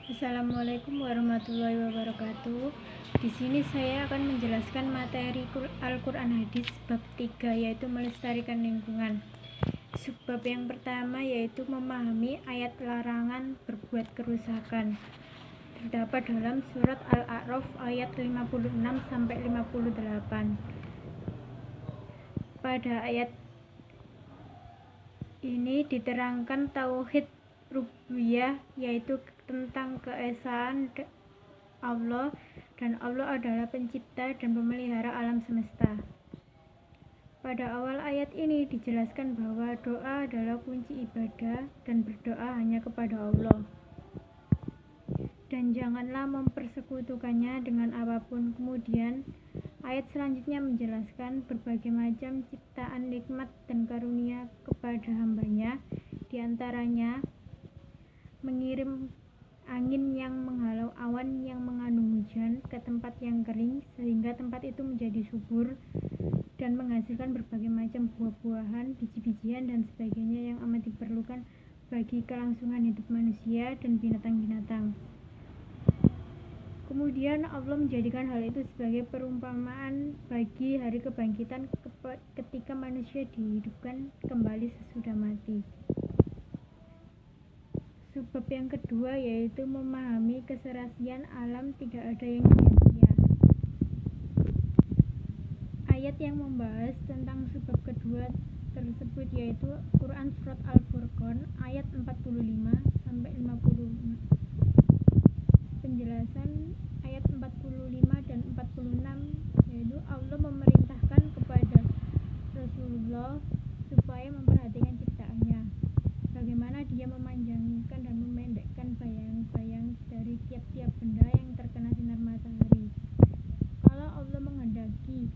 Assalamualaikum warahmatullahi wabarakatuh. Di sini saya akan menjelaskan materi Al-Quran Hadis bab 3, yaitu melestarikan lingkungan. Subbab yang pertama yaitu memahami ayat larangan berbuat kerusakan. Terdapat dalam surat Al-A'raf ayat 56 sampai 58. Pada ayat ini diterangkan tauhid rububiyah, yaitu tentang keesaan Allah, dan Allah adalah pencipta dan pemelihara alam semesta. Pada awal ayat ini dijelaskan bahwa doa adalah kunci ibadah dan berdoa hanya kepada Allah. Dan janganlah mempersekutukannya dengan apapun. Kemudian ayat selanjutnya menjelaskan berbagai macam ciptaan nikmat dan karunia kepada hambanya, diantaranya mengirim angin yang menghalau awan yang mengandung hujan ke tempat yang kering sehingga tempat itu menjadi subur dan menghasilkan berbagai macam buah-buahan, biji-bijian dan sebagainya yang amat diperlukan bagi kelangsungan hidup manusia dan binatang-binatang. Kemudian Allah menjadikan hal itu sebagai perumpamaan bagi hari kebangkitan ketika manusia dihidupkan kembali sesudah mati. Subbab yang kedua yaitu memahami keserasian alam, tidak ada yang sia-sia. Ayat yang membahas tentang subbab kedua tersebut yaitu Quran Surat Al-Furqan ayat 45 sampai 50. Penjelasan ayat 45 dan 46 yaitu Allah memerintahkan kepada Rasulullah supaya memperhatikan ciptaannya, bagaimana dia memanjangkan dan memendekkan bayang-bayang dari tiap-tiap benda yang terkena sinar matahari. Kalau Allah menghendaki,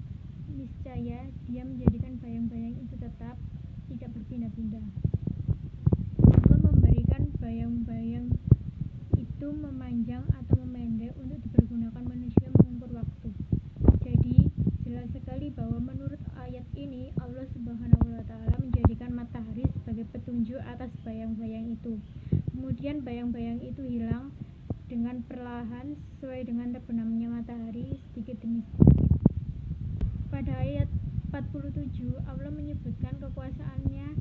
niscaya dia menjadikan bayang-bayang itu tetap tidak berpindah-pindah. Allah memberikan bayang-bayang itu memanjang atau memendek untuk dipergunakan manusia mengukur waktu. Jadi jelas sekali bahwa menurut ayat ini Allah Subhanahu wa Ta'ala menjadikan matahari sebagai petunjuk atas bayang-bayang itu. Kemudian bayang-bayang itu hilang dengan perlahan sesuai dengan terbenamnya matahari sedikit demi sedikit. Pada ayat 47 Allah menyebutkan kekuasaannya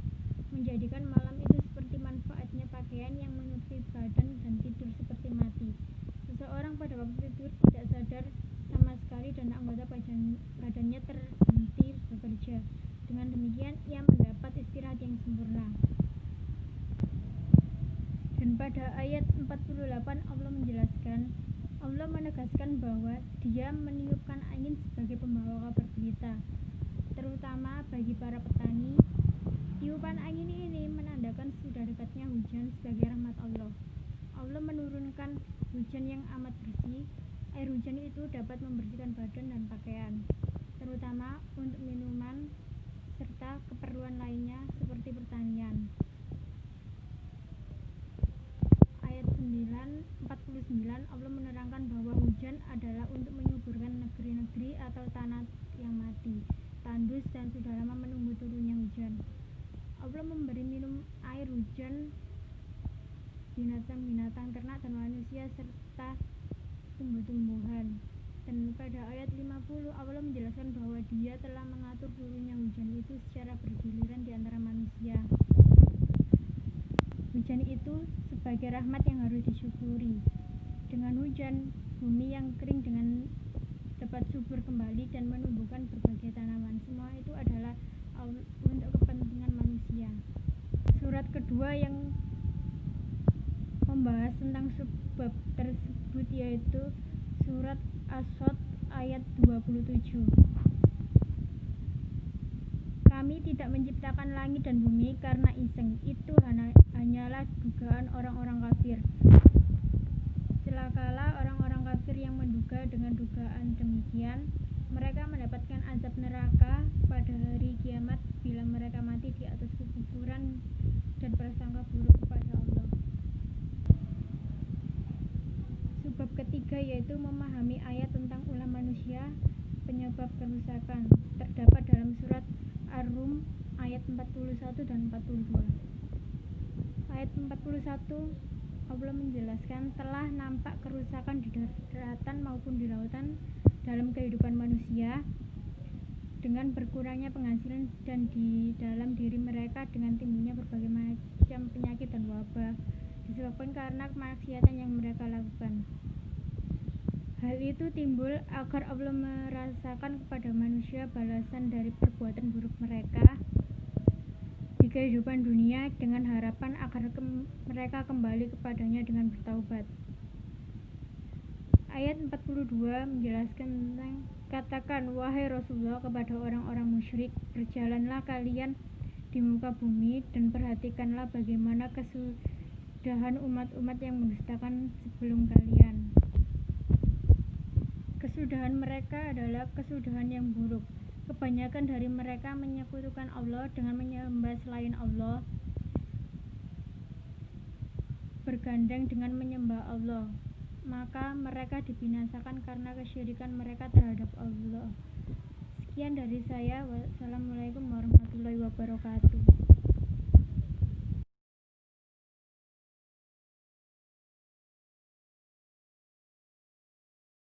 menjadikan malam itu seperti manfaatnya pakaian yang menutupi badan dan tidur seperti mati. Seseorang pada waktu tidur tidak sadar sama sekali dan anggota badannya terhenti bekerja. Dengan demikian ia mendapat istirahat yang sempurna. Dan pada ayat 48 Allah menjelaskan, Allah menegaskan bahwa Dia meniupkan angin sebagai pembawa kabar berita, terutama bagi para petani. Tiupan angin ini menandakan sudah dekatnya hujan sebagai rahmat Allah. Allah menurunkan hujan yang amat bersih. Air hujan itu dapat membersihkan badan dan pakaian, terutama untuk minuman serta keperluan lainnya seperti pertanian. Ayat 49 Allah menerangkan bahwa hujan adalah untuk menyuburkan negeri-negeri atau tanah yang mati, tandus dan sudah lama menunggu turunnya hujan. Allah memberi minum air hujan binatang-binatang, ternak dan manusia serta tumbuh-tumbuhan. Dan pada ayat 50 Allah menjelaskan bahwa Dia telah mengatur turunnya hujan itu secara bergiliran di antara manusia. Hujan itu sebagai rahmat yang harus disyukuri. Dengan hujan, bumi yang kering dengan dapat subur kembali dan menumbuhkan berbagai tanaman. Semua itu adalah untuk kepentingan manusia. Surat kedua yang membahas tentang subbab tersebut yaitu surat As-Sadd ayat 27. Kami tidak menciptakan langit dan bumi karena iseng, itu hanyalah dugaan orang-orang kafir. Celakalah orang-orang kafir yang menduga dengan dugaan demikian. Mereka mendapatkan azab neraka pada hari kiamat bila mereka mati di atas kekufuran dan prasangka buruk kepada Allah. Subbab ketiga yaitu memahami ayat tentang ulah manusia penyebab kerusakan. Terdapat dalam surat Ar-Rum ayat 41 dan 42. Ayat 41 Allah menjelaskan telah nampak kerusakan di daratan maupun di lautan dalam kehidupan manusia dengan berkurangnya penghasilan dan di dalam diri mereka dengan timbulnya berbagai macam penyakit dan wabah disebabkan karena kemaksiatan yang mereka lakukan. Hal itu timbul agar Allah merasakan kepada manusia balasan dari perbuatan buruk mereka di kehidupan dunia dengan harapan agar mereka kembali kepadanya dengan bertaubat. Ayat 42 menjelaskan tentang katakan wahai Rasulullah kepada orang-orang musyrik, berjalanlah kalian di muka bumi dan perhatikanlah bagaimana kesudahan umat-umat yang mendustakan sebelum kalian. Kesudahan mereka adalah kesudahan yang buruk. Kebanyakan dari mereka menyekutukan Allah dengan menyembah selain Allah, bergandeng dengan menyembah Allah. Maka mereka dibinasakan karena kesyirikan mereka terhadap Allah. Sekian dari saya. Wassalamualaikum warahmatullahi wabarakatuh.